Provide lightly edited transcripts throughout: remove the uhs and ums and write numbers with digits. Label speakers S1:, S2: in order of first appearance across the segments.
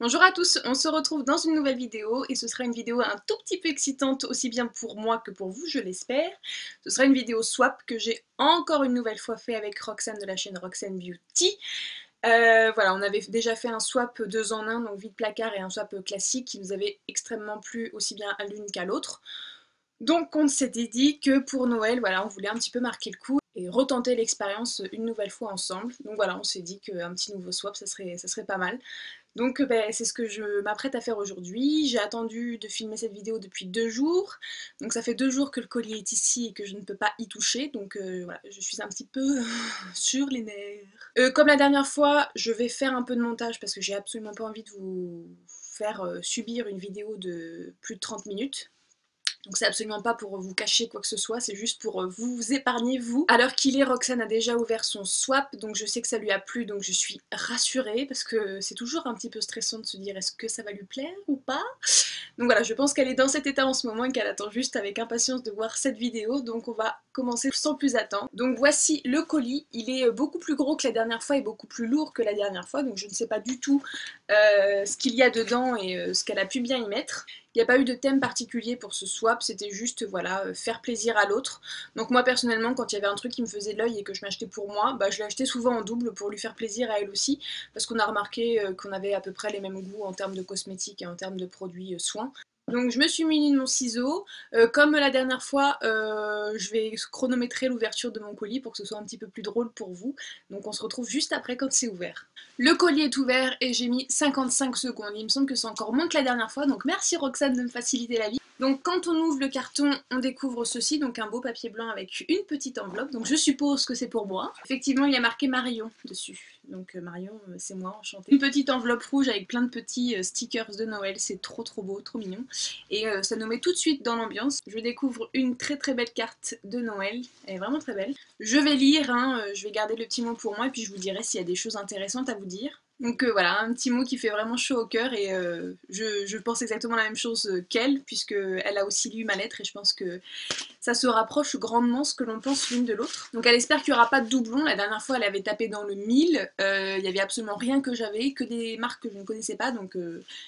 S1: Bonjour à tous, on se retrouve dans une nouvelle vidéo et ce sera une vidéo un tout petit peu excitante aussi bien pour moi que pour vous, je l'espère. Ce sera une vidéo swap que j'ai encore une nouvelle fois fait avec Roxane de la chaîne Roxane Beauty. Voilà, on avait déjà fait un swap 2 en 1, donc vide placard et un swap classique qui nous avait extrêmement plu aussi bien à l'une qu'à l'autre. Donc on s'était dit que pour Noël, voilà, on voulait un petit peu marquer le coup et retenter l'expérience une nouvelle fois ensemble. Donc voilà, on s'est dit qu'un petit nouveau swap, ça serait pas mal. Donc c'est ce que je m'apprête à faire aujourd'hui. J'ai attendu de filmer cette vidéo depuis 2 jours. Donc ça fait 2 jours que le collier est ici et que je ne peux pas y toucher. Donc voilà, je suis un petit peu sur les nerfs. Comme la dernière fois, je vais faire un peu de montage parce que j'ai absolument pas envie de vous faire subir une vidéo de plus de 30 minutes. Donc c'est absolument pas pour vous cacher quoi que ce soit, c'est juste pour vous épargner vous. À l'heure qu'il est, Roxane a déjà ouvert son swap, donc je sais que ça lui a plu, donc je suis rassurée, parce que c'est toujours un petit peu stressant de se dire est-ce que ça va lui plaire ou pas. Donc voilà, je pense qu'elle est dans cet état en ce moment et qu'elle attend juste avec impatience de voir cette vidéo, donc on va commencer sans plus attendre. Donc voici le colis, il est beaucoup plus gros que la dernière fois et beaucoup plus lourd que la dernière fois, donc je ne sais pas du tout ce qu'il y a dedans et ce qu'elle a pu bien y mettre. Il n'y a pas eu de thème particulier pour ce swap, c'était juste voilà, faire plaisir à l'autre. Donc moi personnellement, quand il y avait un truc qui me faisait de l'œil et que je m'achetais pour moi, bah, je l'achetais souvent en double pour lui faire plaisir à elle aussi, parce qu'on a remarqué qu'on avait à peu près les mêmes goûts en termes de cosmétiques et en termes de produits soins. Donc je me suis munie de mon ciseau. Comme la dernière fois, je vais chronométrer l'ouverture de mon colis pour que ce soit un petit peu plus drôle pour vous. Donc on se retrouve juste après quand c'est ouvert. Le collier est ouvert et j'ai mis 55 secondes. Il me semble que c'est encore moins que la dernière fois, donc merci Roxane de me faciliter la vie. Donc quand on ouvre le carton, on découvre ceci, donc un beau papier blanc avec une petite enveloppe, donc je suppose que c'est pour moi. Effectivement, il y a marqué Marion dessus, donc Marion, c'est moi, enchantée. Une petite enveloppe rouge avec plein de petits stickers de Noël, c'est trop beau, trop mignon. Et ça nous met tout de suite dans l'ambiance. Je découvre une très belle carte de Noël, elle est vraiment très belle. Je vais lire, hein, je vais garder le petit mot pour moi et puis je vous dirai s'il y a des choses intéressantes à vous dire. Donc voilà, un petit mot qui fait vraiment chaud au cœur et je pense exactement la même chose qu'elle, puisque elle a aussi lu ma lettre et je pense que ça se rapproche grandement ce que l'on pense l'une de l'autre. Donc elle espère qu'il n'y aura pas de doublons. La dernière fois elle avait tapé dans le 1000, il n'y avait absolument rien que j'avais, que des marques que je ne connaissais pas, donc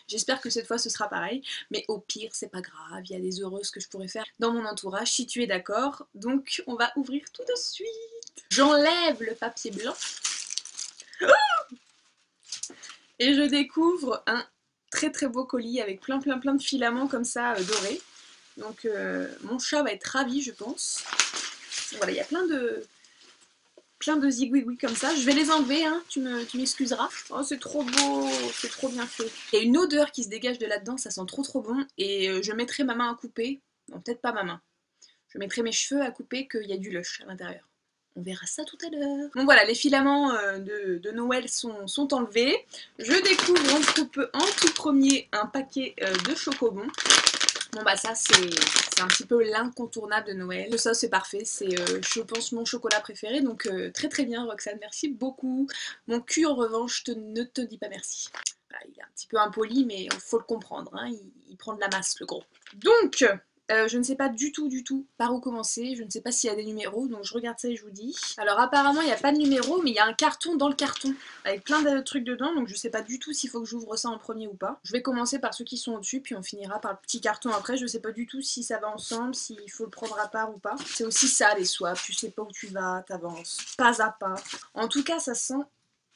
S1: j'espère que cette fois ce sera pareil. Mais au pire c'est pas grave, il y a des heureuses que je pourrais faire dans mon entourage si tu es d'accord. Donc on va ouvrir tout de suite. J'enlève le papier blanc. Et je découvre un très beau colis avec plein de filaments comme ça dorés. Donc mon chat va être ravi je pense. Voilà, il y a plein de zigouigouis comme ça. Je vais les enlever, hein, tu m'excuseras. Oh c'est trop beau, c'est trop bien fait. Il y a une odeur qui se dégage de là-dedans, ça sent trop bon. Et je mettrai ma main à couper. Non, peut-être pas ma main. Je mettrai mes cheveux à couper qu'il y a du lush à l'intérieur. On verra ça tout à l'heure. Donc voilà, les filaments de Noël sont enlevés. Je découvre en tout premier un paquet de chocobons. Bon bah ça c'est un petit peu l'incontournable de Noël. Ça c'est parfait, c'est je pense mon chocolat préféré, donc très bien Roxane, merci beaucoup. Mon cul en revanche ne te dit pas merci. Voilà, il est un petit peu impoli mais il faut le comprendre, hein, il prend de la masse le gros. Donc je ne sais pas du tout par où commencer, je ne sais pas s'il y a des numéros, donc je regarde ça et je vous dis. Alors apparemment il n'y a pas de numéro, mais il y a un carton dans le carton, avec plein de trucs dedans, donc je sais pas du tout s'il faut que j'ouvre ça en premier ou pas. Je vais commencer par ceux qui sont au-dessus, puis on finira par le petit carton après, je sais pas du tout si ça va ensemble, s'il faut le prendre à part ou pas. C'est aussi ça les swaps, tu sais pas où tu vas, t'avances pas à pas. En tout cas ça sent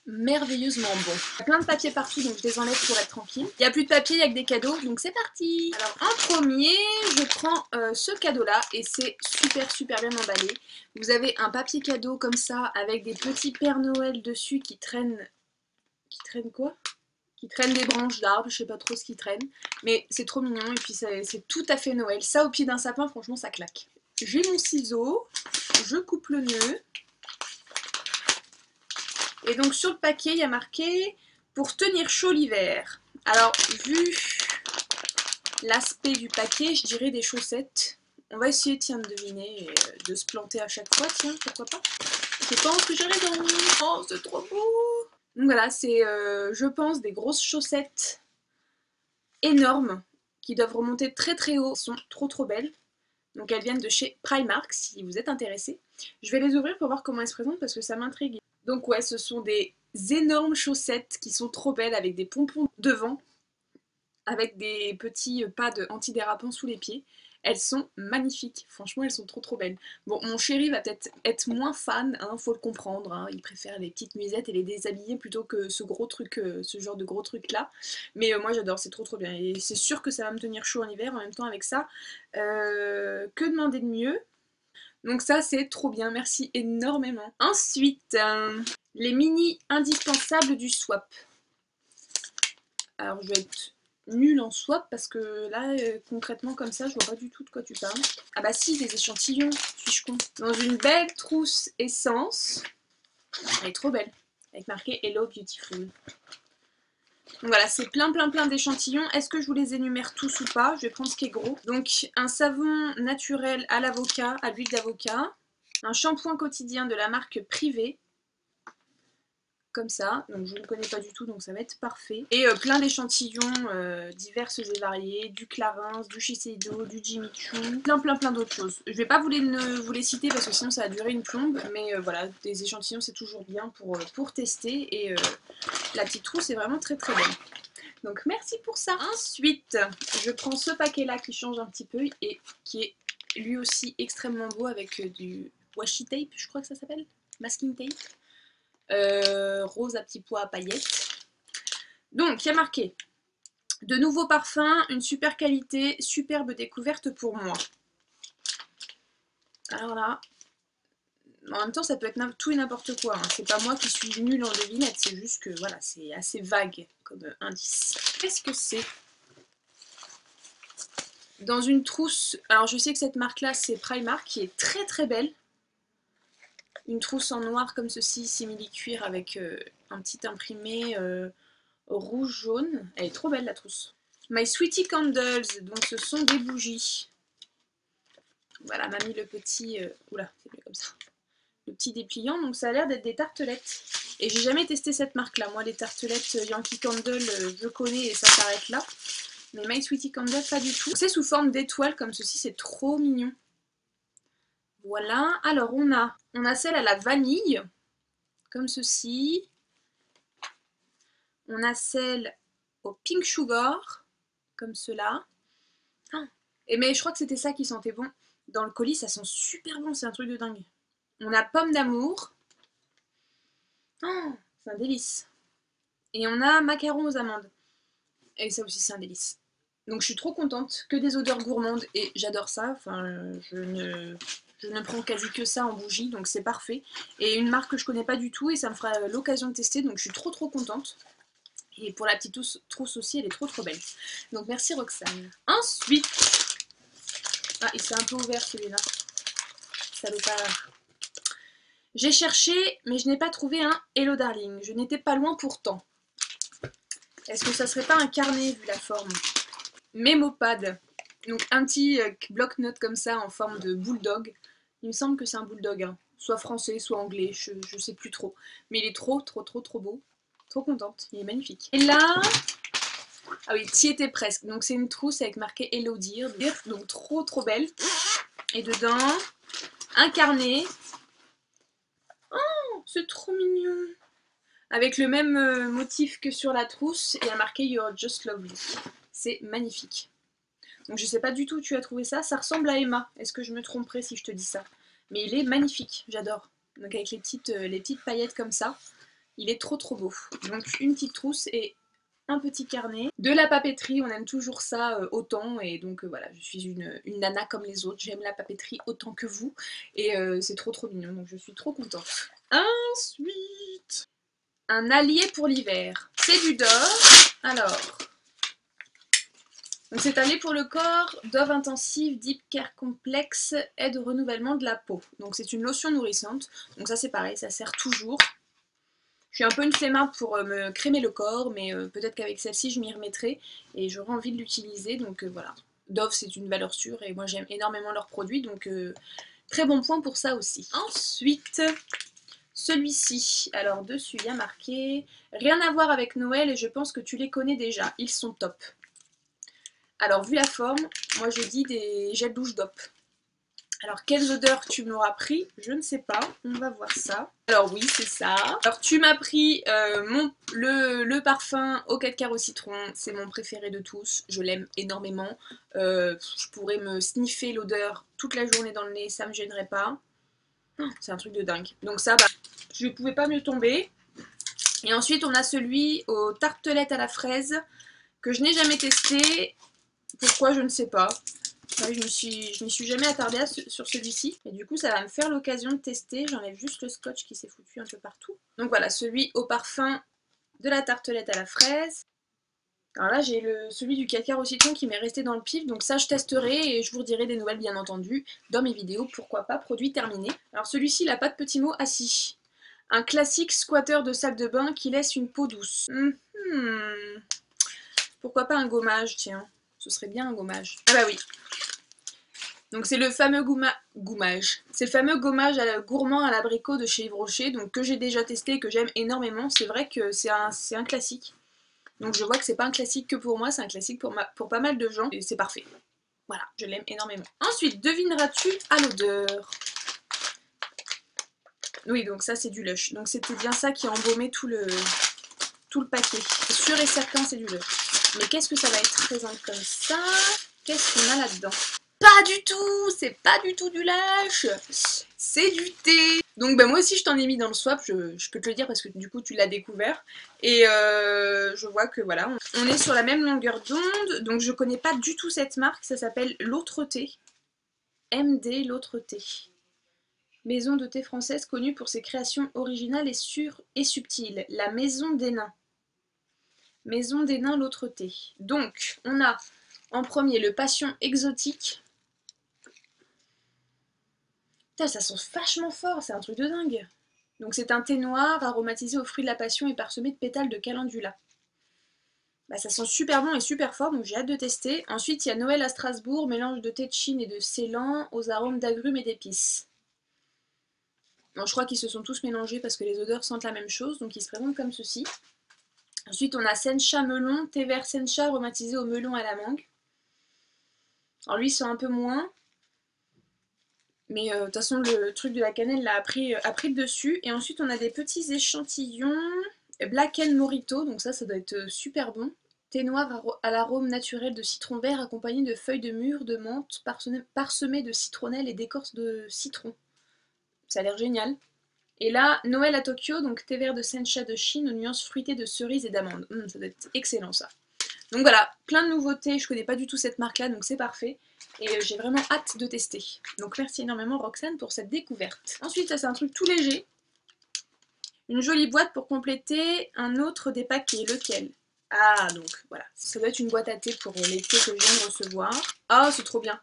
S1: merveilleusement bon. Il y a plein de papiers partout donc je les enlève pour être tranquille. Il n'y a plus de papier, il n'y a que des cadeaux donc c'est parti. Alors en premier je prends ce cadeau là et c'est super bien emballé. Vous avez un papier cadeau comme ça avec des petits Pères Noël dessus qui traînent... Qui traînent quoi? Qui traînent des branches d'arbres, je sais pas trop ce qu'ils traînent. Mais c'est trop mignon et puis c'est tout à fait Noël. Ça au pied d'un sapin franchement ça claque. J'ai mon ciseau, je coupe le nœud. Et donc sur le paquet, il y a marqué « Pour tenir chaud l'hiver ». Alors, vu l'aspect du paquet, je dirais des chaussettes. On va essayer, tiens, de deviner et de se planter à chaque fois, tiens, pourquoi pas. Je pense que j'ai raison. Oh, c'est trop beau. Donc voilà, c'est, je pense, des grosses chaussettes énormes qui doivent remonter très haut. Elles sont trop belles. Donc elles viennent de chez Primark, si vous êtes intéressés. Je vais les ouvrir pour voir comment elles se présentent parce que ça m'intrigue. Donc ouais, ce sont des énormes chaussettes qui sont trop belles avec des pompons devant, avec des petits pads antidérapants sous les pieds. Elles sont magnifiques, franchement elles sont trop belles. Bon, mon chéri va peut-être être moins fan, hein, faut le comprendre, hein. Il préfère les petites nuisettes et les déshabiller plutôt que ce gros truc, ce genre de gros truc là. Mais moi j'adore, c'est trop bien. Et c'est sûr que ça va me tenir chaud en hiver en même temps avec ça. Que demander de mieux? Donc ça c'est trop bien, merci énormément. Ensuite, les mini indispensables du swap. Alors je vais être nulle en swap parce que là concrètement comme ça je vois pas du tout de quoi tu parles. Ah bah si, des échantillons, suis-je con. Dans une belle trousse essence. Elle est trop belle, avec marqué Hello Beautiful. Donc voilà, c'est plein d'échantillons. Est-ce que je vous les énumère tous ou pas? Je vais prendre ce qui est gros. Donc un savon naturel à l'avocat, à l'huile d'avocat. Un shampoing quotidien de la marque Privé. Comme ça, donc je ne connais pas du tout, donc ça va être parfait. Et plein d'échantillons diverses et variés, du Clarins, du Shiseido, du Jimmy Choo, plein d'autres choses. Je vais pas vous les citer parce que sinon ça va durer une plombe, mais voilà, des échantillons c'est toujours bien pour tester, et la petite trousse est vraiment très belle. Donc merci pour ça. Ensuite, je prends ce paquet là qui change un petit peu et qui est lui aussi extrêmement beau avec du washi tape, je crois que ça s'appelle, masking tape. Rose à petits pois à paillettes. Donc il y a marqué de nouveaux parfums, une super qualité, superbe découverte pour moi. Alors là, en même temps ça peut être tout et n'importe quoi, hein. C'est pas moi qui suis nulle en devinette, c'est juste que voilà, c'est assez vague comme indice. Qu'est-ce que c'est? Dans une trousse, alors je sais que cette marque là c'est Primark, qui est très belle. Une trousse en noir comme ceci, simili-cuir avec un petit imprimé rouge-jaune. Elle est trop belle la trousse. My Sweetie Candles, donc ce sont des bougies. Voilà, m'a mis le petit... oula, c'est mieux comme ça. Le petit dépliant, donc ça a l'air d'être des tartelettes. Et j'ai jamais testé cette marque-là. Moi, les tartelettes Yankee Candle, je connais et ça s'arrête là. Mais My Sweetie Candle, pas du tout. C'est sous forme d'étoiles comme ceci, c'est trop mignon. Voilà, alors on a celle à la vanille, comme ceci. On a celle au pink sugar, comme cela. Et mais je crois que c'était ça qui sentait bon. Dans le colis, ça sent super bon, c'est un truc de dingue. On a pomme d'amour. Oh, c'est un délice. Et on a macaron aux amandes. Et ça aussi, c'est un délice. Donc je suis trop contente, que des odeurs gourmandes et j'adore ça. Enfin, je ne prends quasi que ça en bougie, donc c'est parfait. Et une marque que je connais pas du tout et ça me fera l'occasion de tester, donc je suis trop contente. Et pour la petite trousse aussi, elle est trop belle. Donc merci Roxane. Ensuite, ah, il s'est un peu ouvert celui-là. Salopard. J'ai cherché, mais je n'ai pas trouvé un Hello Darling. Je n'étais pas loin pourtant. Est-ce que ça serait pas un carnet vu la forme? Mémopad. Donc un petit bloc-notes comme ça en forme de bulldog. Il me semble que c'est un bulldog, hein. Soit français, soit anglais, je sais plus trop. Mais il est trop beau. Trop contente, il est magnifique. Et là, ah oui, t'y étais presque. Donc c'est une trousse avec marqué Hello Dear, donc trop belle. Et dedans, un carnet. Oh, c'est trop mignon. Avec le même motif que sur la trousse, et il y a marqué You're Just Lovely. C'est magnifique. Donc je sais pas du tout où tu as trouvé ça. Ça ressemble à Emma. Est-ce que je me tromperais si je te dis ça? Mais il est magnifique, j'adore. Donc avec les petites paillettes comme ça. Il est trop beau. Donc une petite trousse et un petit carnet. De la papeterie, on aime toujours ça autant. Et donc voilà, je suis une nana comme les autres. J'aime la papeterie autant que vous. Et c'est trop mignon. Donc je suis trop contente. Ensuite, un allié pour l'hiver. C'est du Dove. Alors, donc c'est un lait pour le corps, Dove Intensive Deep Care Complexe, aide au renouvellement de la peau. Donc c'est une lotion nourrissante. Donc ça c'est pareil, ça sert toujours. Je suis un peu une flemmarde pour me crémer le corps, mais peut-être qu'avec celle-ci je m'y remettrai et j'aurai envie de l'utiliser. Donc voilà. Dove c'est une valeur sûre et moi j'aime énormément leurs produits, donc très bon point pour ça aussi. Ensuite, celui-ci, alors dessus il y a marqué « Rien à voir avec Noël et je pense que tu les connais déjà, ils sont top ». Alors vu la forme, moi je dis des gels douche DOP. Alors, quelles odeurs tu m'auras pris? Je ne sais pas, on va voir ça. Alors oui, c'est ça. Alors, tu m'as pris le parfum au 4 quarts au citron, c'est mon préféré de tous, je l'aime énormément. Je pourrais me sniffer l'odeur toute la journée dans le nez, ça me gênerait pas. Oh, c'est un truc de dingue. Donc ça, bah, je ne pouvais pas mieux tomber. Et ensuite, on a celui aux tartelettes à la fraise, que je n'ai jamais testé. Pourquoi, je ne sais pas. Ouais, je m'y suis jamais attardée sur celui-ci. Et du coup, ça va me faire l'occasion de tester. J'enlève juste le scotch qui s'est foutu un peu partout. Donc voilà, celui au parfum de la tartelette à la fraise. Alors là, j'ai celui du 4 quarts au citron qui m'est resté dans le pif. Donc ça, je testerai et je vous redirai des nouvelles, bien entendu, dans mes vidéos. Pourquoi pas, produit terminé. Alors celui-ci, il n'a pas de petits mots assis. Un classique squatter de salle de bain qui laisse une peau douce. Pourquoi pas un gommage, tiens. Ce serait bien un gommage. Ah bah oui. Donc c'est le fameux gommage. C'est le fameux gommage gourmand à l'abricot de chez Yves Rocher, donc que j'ai déjà testé et que j'aime énormément. C'est vrai que c'est un classique. Donc je vois que c'est pas un classique que pour moi, c'est un classique pour pas mal de gens. Et c'est parfait. Voilà, je l'aime énormément. Ensuite, devineras-tu à l'odeur? Oui, donc ça c'est du Lush. Donc c'était bien ça qui a embaumé tout le paquet. C'est sûr et certain, c'est du Lush. Mais qu'est-ce que ça va être présent comme ça? Qu'est-ce qu'on a là-dedans? Pas du tout, c'est pas du tout du Lush, c'est du thé. Donc bah, moi aussi je t'en ai mis dans le swap, je peux te le dire parce que du coup tu l'as découvert. Et je vois que voilà, on est sur la même longueur d'onde. Donc je connais pas du tout cette marque, ça s'appelle L'Autre Thé. MD L'Autre Thé. Maison de thé française connue pour ses créations originales et sûres et subtiles. La Maison des Nains. Maison des Nains L'Autre Thé. Donc on a en premier le Passion Exotique. Putain, ça sent vachement fort, c'est un truc de dingue. Donc c'est un thé noir aromatisé aux fruits de la passion et parsemé de pétales de calendula. Bah, ça sent super bon et super fort, donc j'ai hâte de tester. Ensuite, il y a Noël à Strasbourg, mélange de thé de Chine et de Ceylan aux arômes d'agrumes et d'épices. Bon, je crois qu'ils se sont tous mélangés parce que les odeurs sentent la même chose, donc ils se présentent comme ceci. Ensuite, on a Sencha melon, thé vert Sencha aromatisé au melon et à la mangue. Alors lui, il sent un peu moins. Mais de toute façon, le truc de la cannelle a pris le dessus. Et ensuite, on a des petits échantillons. Black and Morito, donc ça doit être super bon. Thé noir à l'arôme naturel de citron vert accompagné de feuilles de mûre, de menthe, parsemé de citronnelle et d'écorce de citron. Ça a l'air génial. Et là, Noël à Tokyo, donc thé vert de sencha de Chine aux nuances fruitées de cerises et d'amandes. Ça doit être excellent ça. Donc voilà, plein de nouveautés, je connais pas du tout cette marque là, donc c'est parfait. Et j'ai vraiment hâte de tester. Donc merci énormément Roxane pour cette découverte. Ensuite, ça c'est un truc tout léger. Une jolie boîte pour compléter un autre des paquets. Lequel? Ah, donc voilà, ça doit être une boîte à thé pour les thés que je viens de recevoir. Ah, c'est trop bien.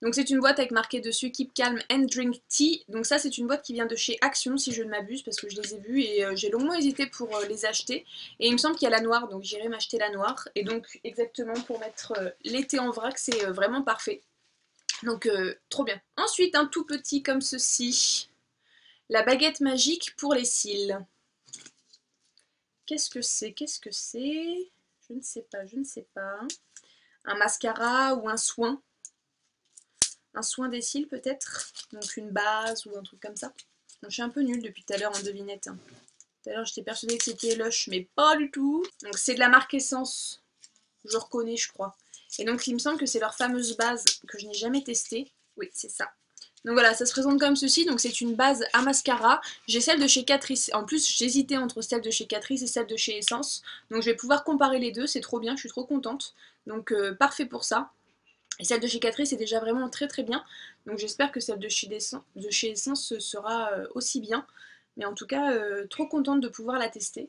S1: Donc c'est une boîte avec marqué dessus Keep Calm and Drink Tea. Donc ça c'est une boîte qui vient de chez Action si je ne m'abuse parce que je les ai vus et j'ai longuement hésité pour les acheter. Et il me semble qu'il y a la noire donc j'irai m'acheter la noire. Et donc exactement pour mettre l'été en vrac c'est vraiment parfait. Donc trop bien. Ensuite un tout petit comme ceci. La baguette magique pour les cils. Qu'est-ce que c'est? Qu'est-ce que c'est? Je ne sais pas, je ne sais pas. Un mascara ou un soin? Un soin des cils peut-être? Donc une base ou un truc comme ça. Donc, je suis un peu nulle depuis tout à l'heure en devinette. Tout à l'heure j'étais persuadée que c'était Lush, mais pas du tout. Donc c'est de la marque Essence. Je reconnais je crois. Et donc il me semble que c'est leur fameuse base que je n'ai jamais testée. Oui c'est ça. Donc voilà, ça se présente comme ceci, donc c'est une base à mascara. J'ai celle de chez Catrice, en plus j'hésitais entre celle de chez Catrice et celle de chez Essence. Donc je vais pouvoir comparer les deux, c'est trop bien, je suis trop contente. Donc parfait pour ça. Et celle de chez Catrice est déjà vraiment très très bien. Donc j'espère que celle de chez Essence sera aussi bien. Mais en tout cas, trop contente de pouvoir la tester.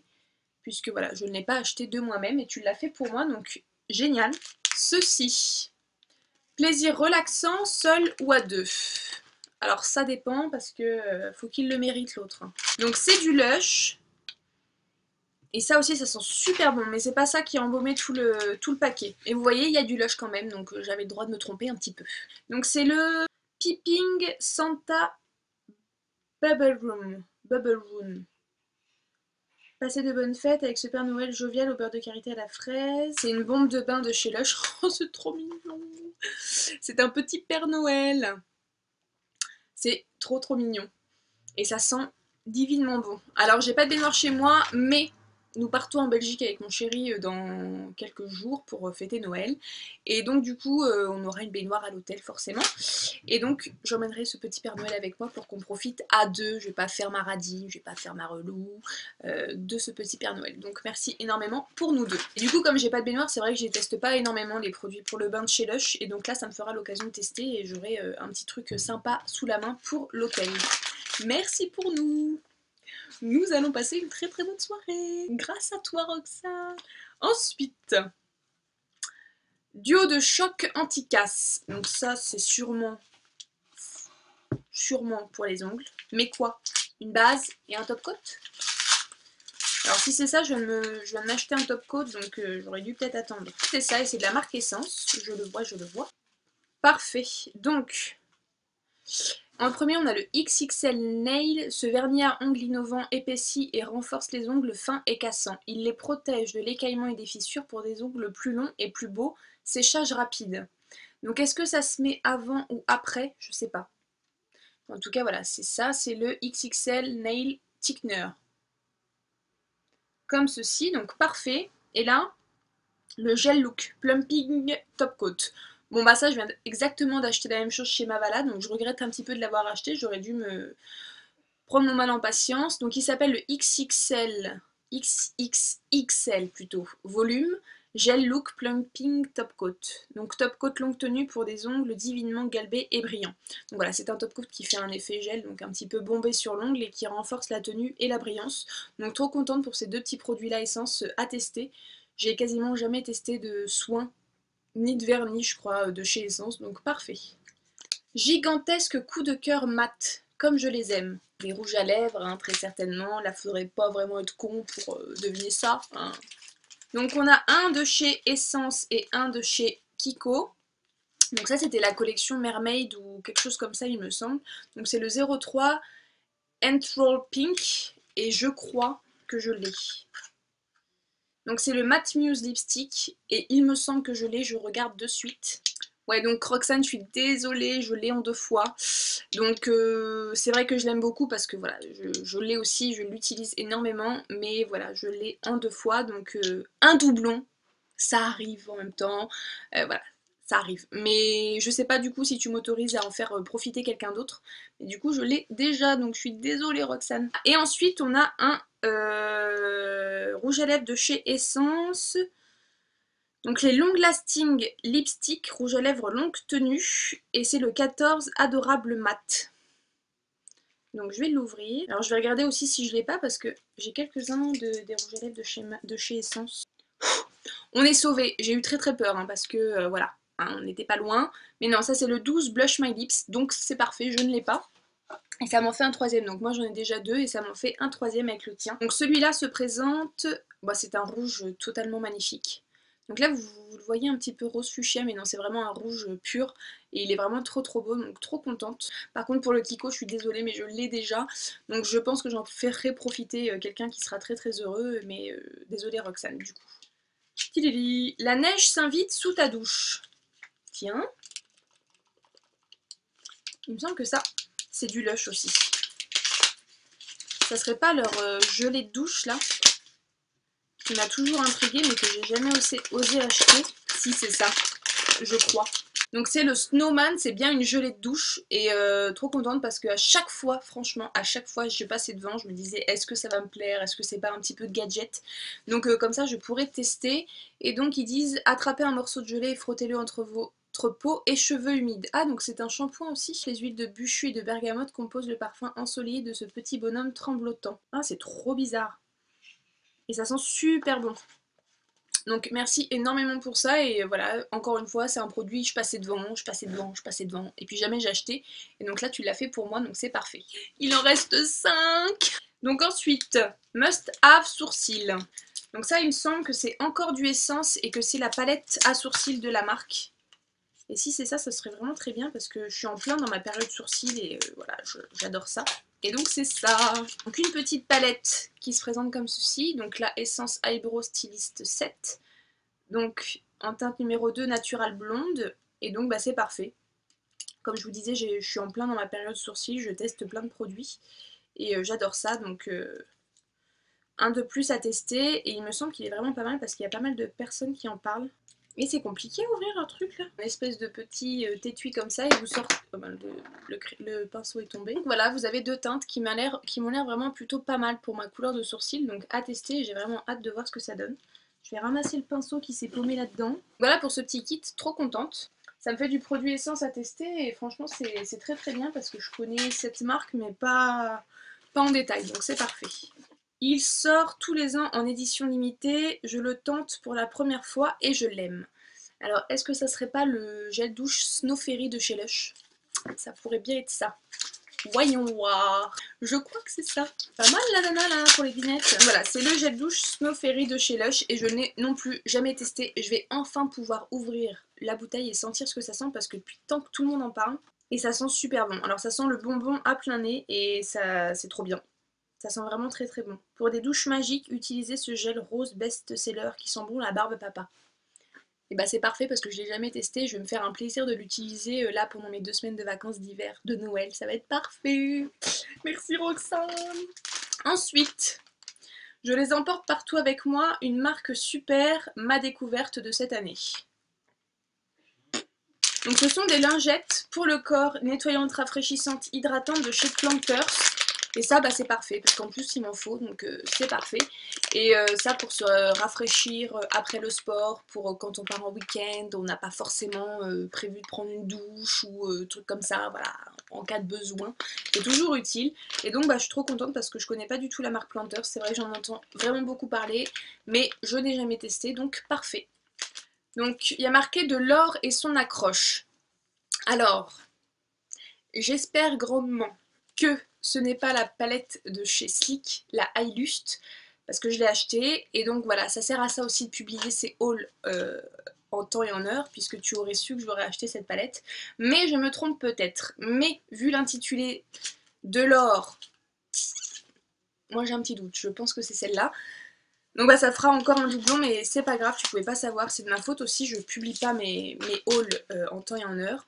S1: Puisque voilà, je ne l'ai pas acheté de moi-même et tu l'as fait pour moi, donc génial. Ceci. Plaisir relaxant, seul ou à deux? Alors ça dépend parce que faut qu'il le mérite l'autre. Donc c'est du Lush. Et ça aussi ça sent super bon, mais c'est pas ça qui a embaumé tout le paquet. Et vous voyez, il y a du Lush quand même, donc j'avais le droit de me tromper un petit peu. Donc c'est le Peeping Santa Bubble Room. Bubble Room. Passer de bonnes fêtes avec ce Père Noël jovial au beurre de karité à la fraise. C'est une bombe de bain de chez Lush. Oh c'est trop mignon. C'est un petit Père Noël. C'est trop trop mignon. Et ça sent divinement bon. Alors j'ai pas de baignoire chez moi, mais nous partons en Belgique avec mon chéri dans quelques jours pour fêter Noël. Et donc du coup on aura une baignoire à l'hôtel forcément. Et donc j'emmènerai ce petit Père Noël avec moi pour qu'on profite à deux. Je vais pas faire ma radine, je vais pas faire ma relou de ce petit Père Noël. Donc merci énormément pour nous deux. Et du coup comme j'ai pas de baignoire, c'est vrai que je teste pas énormément les produits pour le bain de chez Lush. Et donc là ça me fera l'occasion de tester et j'aurai un petit truc sympa sous la main pour l'hôtel. Merci pour nous. Nous allons passer une très très bonne soirée. Grâce à toi Roxane. Ensuite, duo de choc anti-casse. Donc ça c'est sûrement pour les ongles. Mais quoi? Une base et un top coat? Alors si c'est ça, je viens de m'acheter un top coat, donc j'aurais dû peut-être attendre. C'est ça et c'est de la marque Essence. Je le vois, je le vois. Parfait. Donc... en premier, on a le XXL Nail. Ce vernis à ongles innovant épaissit et renforce les ongles fins et cassants. Il les protège de l'écaillement et des fissures pour des ongles plus longs et plus beaux. Séchage rapide. Donc est-ce que ça se met avant ou après? Je sais pas. En tout cas, voilà, c'est ça. C'est le XXL Nail Thickener. Comme ceci, donc parfait. Et là, le Gel Look Plumping Top Coat. Bon bah ça je viens exactement d'acheter la même chose chez Mavala, donc je regrette un petit peu de l'avoir acheté, j'aurais dû me prendre mon mal en patience. Donc il s'appelle le XXXL plutôt, volume, Gel Look Plumping Top Coat. Donc top coat longue tenue pour des ongles divinement galbés et brillants. Donc voilà, c'est un top coat qui fait un effet gel, donc un petit peu bombé sur l'ongle et qui renforce la tenue et la brillance. Donc trop contente pour ces deux petits produits là Essence à tester. J'ai quasiment jamais testé de soins ni de vernis, je crois, de chez Essence, donc parfait. Gigantesque coup de cœur mat, comme je les aime. Les rouges à lèvres, hein, très certainement. Là, faudrait pas vraiment être con pour deviner ça. Hein. Donc on a un de chez Essence et un de chez Kiko. Donc ça, c'était la collection Mermaid ou quelque chose comme ça, il me semble. Donc c'est le 03 Enthrall Pink, et je crois que je l'ai. Donc c'est le Matte Muse Lipstick, et il me semble que je l'ai, je regarde de suite. Ouais, donc Roxane, je suis désolée, je l'ai en 2 fois. Donc c'est vrai que je l'aime beaucoup parce que voilà, je l'ai aussi, je l'utilise énormément, mais voilà, je l'ai en 2 fois, donc un doublon, ça arrive en même temps, voilà. Ça arrive, mais je sais pas du coup si tu m'autorises à en faire profiter quelqu'un d'autre. Mais du coup je l'ai déjà, donc je suis désolée Roxane. Et ensuite on a un rouge à lèvres de chez Essence. Donc les Long Lasting Lipstick rouge à lèvres longue tenue. Et c'est le 14 Adorable Mat. Donc je vais l'ouvrir. Alors je vais regarder aussi si je l'ai pas parce que j'ai quelques-uns des rouges à lèvres de chez Essence. On est sauvés. J'ai eu très très peur hein, parce que voilà, hein, on n'était pas loin. Mais non, ça c'est le 12 Blush My Lips. Donc c'est parfait, je ne l'ai pas. Et ça m'en fait un troisième, donc moi j'en ai déjà 2 et ça m'en fait un troisième avec le tien. Donc celui-là se présente, bah, c'est un rouge totalement magnifique. Donc là vous le voyez un petit peu rose fuchsia, mais non c'est vraiment un rouge pur et il est vraiment trop trop beau, donc trop contente. Par contre pour le Kiko je suis désolée mais je l'ai déjà, donc je pense que j'en ferai profiter quelqu'un qui sera très très heureux, mais désolée Roxane du coup. Tilili. La neige s'invite sous ta douche. Tiens. Il me semble que ça c'est du Lush aussi. Ça serait pas leur gelée de douche là qui m'a toujours intriguée mais que j'ai jamais osé acheter. Si c'est ça, je crois. Donc c'est le Snowman, c'est bien une gelée de douche et trop contente parce qu'à chaque fois, franchement, à chaque fois je passais devant, je me disais est-ce que ça va me plaire, est-ce que c'est pas un petit peu de gadget. Donc comme ça je pourrais tester. Et donc ils disent attrapez un morceau de gelée et frottez-le entre peau et cheveux humides. Ah donc c'est un shampoing aussi. Les huiles de buchu et de bergamote composent le parfum ensoleillé de ce petit bonhomme tremblotant. Ah c'est trop bizarre. Et ça sent super bon. Donc merci énormément pour ça et voilà, encore une fois c'est un produit, je passais devant, je passais devant, je passais devant et puis jamais j'ai acheté. Et donc là tu l'as fait pour moi donc c'est parfait. Il en reste 5. Donc ensuite, Must Have Sourcils. Donc ça il me semble que c'est encore du Essence et que c'est la palette à sourcils de la marque. Et si c'est ça, ça serait vraiment très bien parce que je suis en plein dans ma période sourcils et voilà, j'adore ça. Et donc c'est ça. Donc une petite palette qui se présente comme ceci. Donc la Essence Eyebrow Stylist 7. Donc en teinte numéro 2 Natural Blonde. Et donc bah, c'est parfait. Comme je vous disais, je suis en plein dans ma période sourcils, je teste plein de produits et j'adore ça, donc un de plus à tester, et il me semble qu'il est vraiment pas mal parce qu'il y a pas mal de personnes qui en parlent. Et c'est compliqué à ouvrir un truc là. Une espèce de petit étui comme ça et vous sortez... Oh ben, le pinceau est tombé. Donc voilà, vous avez deux teintes qui m'ont l'air vraiment plutôt pas mal pour ma couleur de sourcil. Donc à tester, j'ai vraiment hâte de voir ce que ça donne. Je vais ramasser le pinceau qui s'est paumé là-dedans. Voilà pour ce petit kit, trop contente. Ça me fait du produit essence à tester et franchement c'est très très bien parce que je connais cette marque mais pas en détail, donc c'est parfait. Il sort tous les ans en édition limitée, je le tente pour la première fois et je l'aime. Alors est-ce que ça serait pas le gel douche Snow Fairy de chez Lush? Ça pourrait bien être ça. Voyons voir. Je crois que c'est ça. Pas mal la nana là pour les vignettes. Voilà, c'est le gel douche Snow Fairy de chez Lush et je n'ai non plus jamais testé. Je vais enfin pouvoir ouvrir la bouteille et sentir ce que ça sent parce que depuis tant que tout le monde en parle. Et ça sent super bon. Alors ça sent le bonbon à plein nez et ça c'est trop bien. Ça sent vraiment très très bon. Pour des douches magiques, utilisez ce gel rose best-seller qui sent bon la barbe papa. Et bah c'est parfait parce que je l'ai jamais testé, je vais me faire un plaisir de l'utiliser là pendant mes 2 semaines de vacances d'hiver, de Noël, ça va être parfait. Merci Roxane. Ensuite, je les emporte partout avec moi, une marque super, ma découverte de cette année. Donc ce sont des lingettes pour le corps, nettoyantes, rafraîchissantes, hydratantes de chez Planters. Et ça, bah, c'est parfait, parce qu'en plus, il m'en faut, donc c'est parfait. Et ça, pour se rafraîchir après le sport, pour quand on part en week-end, on n'a pas forcément prévu de prendre une douche ou trucs comme ça, voilà, en cas de besoin. C'est toujours utile. Et donc, bah, je suis trop contente parce que je connais pas du tout la marque Planters. C'est vrai que j'en entends vraiment beaucoup parler, mais je n'ai jamais testé, donc parfait. Donc, il y a marqué de l'or et son accroche. Alors, j'espère grandement que ce n'est pas la palette de chez Sleek, la Highlust, parce que je l'ai achetée, et donc voilà, ça sert à ça aussi de publier ces hauls en temps et en heure, puisque tu aurais su que j'aurais acheté cette palette. Mais je me trompe peut-être, mais vu l'intitulé de l'or, moi j'ai un petit doute, je pense que c'est celle-là. Donc bah ça fera encore un doublon, mais c'est pas grave, tu pouvais pas savoir, c'est de ma faute aussi, je publie pas mes hauls en temps et en heure.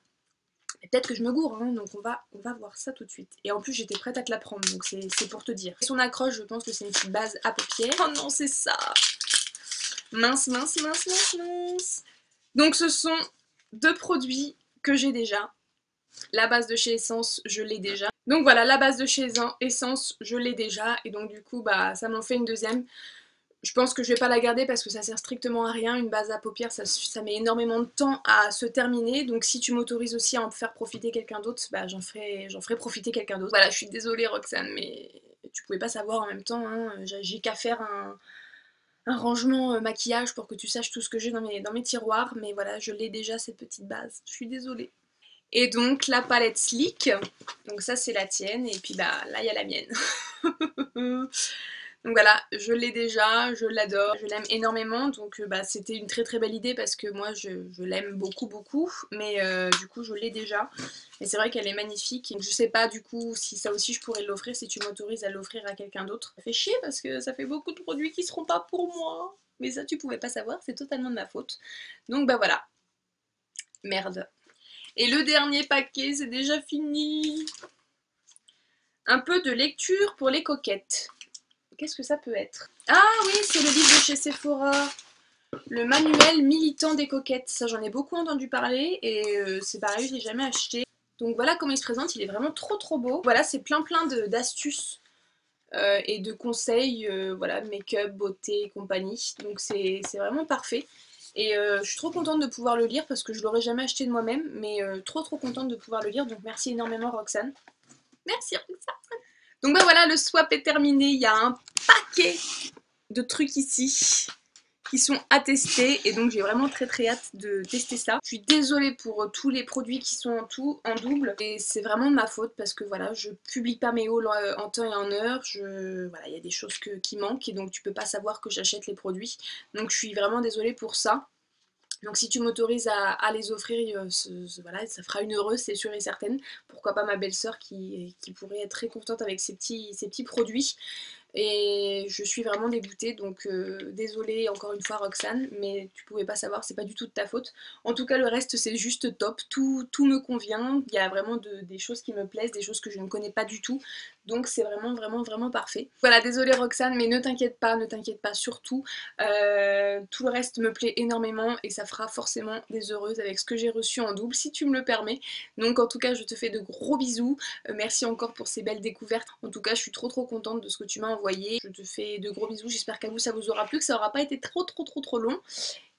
S1: Peut-être que je me gourre, hein, donc on va voir ça tout de suite. Et en plus j'étais prête à te la prendre, donc c'est pour te dire. Son accroche, je pense que c'est une petite base à paupières. Oh non, c'est ça. Mince, mince, mince, mince, mince. Donc ce sont deux produits que j'ai déjà. La base de chez Essence, je l'ai déjà. Donc voilà, la base de chez Essence, je l'ai déjà. Et donc du coup, bah ça m'en fait une deuxième. Je pense que je vais pas la garder parce que ça sert strictement à rien. Une base à paupières, ça met énormément de temps à se terminer. Donc si tu m'autorises aussi à en faire profiter quelqu'un d'autre, bah j'en ferai profiter quelqu'un d'autre. Voilà, je suis désolée Roxane, mais tu pouvais pas savoir en même temps. Hein. J'ai qu'à faire un rangement maquillage pour que tu saches tout ce que j'ai dans mes tiroirs. Mais voilà, je l'ai déjà cette petite base. Je suis désolée. Et donc la palette Sleek, donc ça c'est la tienne. Et puis bah là il y a la mienne. Donc voilà, je l'ai déjà, je l'adore, je l'aime énormément, donc bah, c'était une très très belle idée parce que moi je l'aime beaucoup beaucoup, mais du coup je l'ai déjà, et c'est vrai qu'elle est magnifique, et je sais pas du coup si ça aussi je pourrais l'offrir, si tu m'autorises à l'offrir à quelqu'un d'autre. Ça fait chier parce que ça fait beaucoup de produits qui seront pas pour moi, mais ça tu pouvais pas savoir, c'est totalement de ma faute. Donc bah voilà, merde. Et le dernier paquet, c'est déjà fini. Un peu de lecture pour les coquettes. Qu'est-ce que ça peut être? Ah oui, c'est le livre de chez Sephora. Le manuel militant des coquettes. Ça, j'en ai beaucoup entendu parler et c'est pareil, je l'ai jamais acheté. Donc voilà comment il se présente, il est vraiment trop trop beau. Voilà, c'est plein d'astuces et de conseils, voilà, make-up, beauté et compagnie. Donc c'est vraiment parfait. Et je suis trop contente de pouvoir le lire parce que je l'aurais jamais acheté de moi-même, mais trop trop contente de pouvoir le lire. Donc merci énormément Roxane. Merci Roxane. Donc bah voilà, le swap est terminé, il y a un paquet de trucs ici qui sont à tester et donc j'ai vraiment très très hâte de tester ça. Je suis désolée pour tous les produits qui sont en double et c'est vraiment de ma faute parce que voilà, je publie pas mes hauls en temps et en heure, voilà, il y a des choses qui manquent et donc tu peux pas savoir que j'achète les produits. Donc je suis vraiment désolée pour ça. Donc si tu m'autorises à les offrir, voilà, ça fera une heureuse, c'est sûr et certaine. Pourquoi pas ma belle-sœur qui pourrait être très contente avec ces petits produits. et je suis vraiment dégoûtée, donc désolée encore une fois Roxane, mais tu pouvais pas savoir, c'est pas du tout de ta faute. En tout cas le reste c'est juste top, tout me convient, il y a vraiment des choses qui me plaisent, des choses que je ne connais pas du tout, donc c'est vraiment parfait. Voilà, désolée Roxane, mais ne t'inquiète pas surtout, tout le reste me plaît énormément et ça fera forcément des heureuses avec ce que j'ai reçu en double si tu me le permets. Donc en tout cas je te fais de gros bisous, merci encore pour ces belles découvertes, en tout cas je suis trop contente de ce que tu m'as envoyé, je te fais de gros bisous, j'espère qu'à vous ça vous aura plu, que ça aura pas été trop long.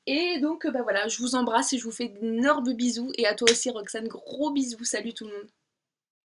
S1: Et donc bah voilà, je vous embrasse et je vous fais d'énormes bisous, et à toi aussi Roxane, gros bisous, salut tout le monde.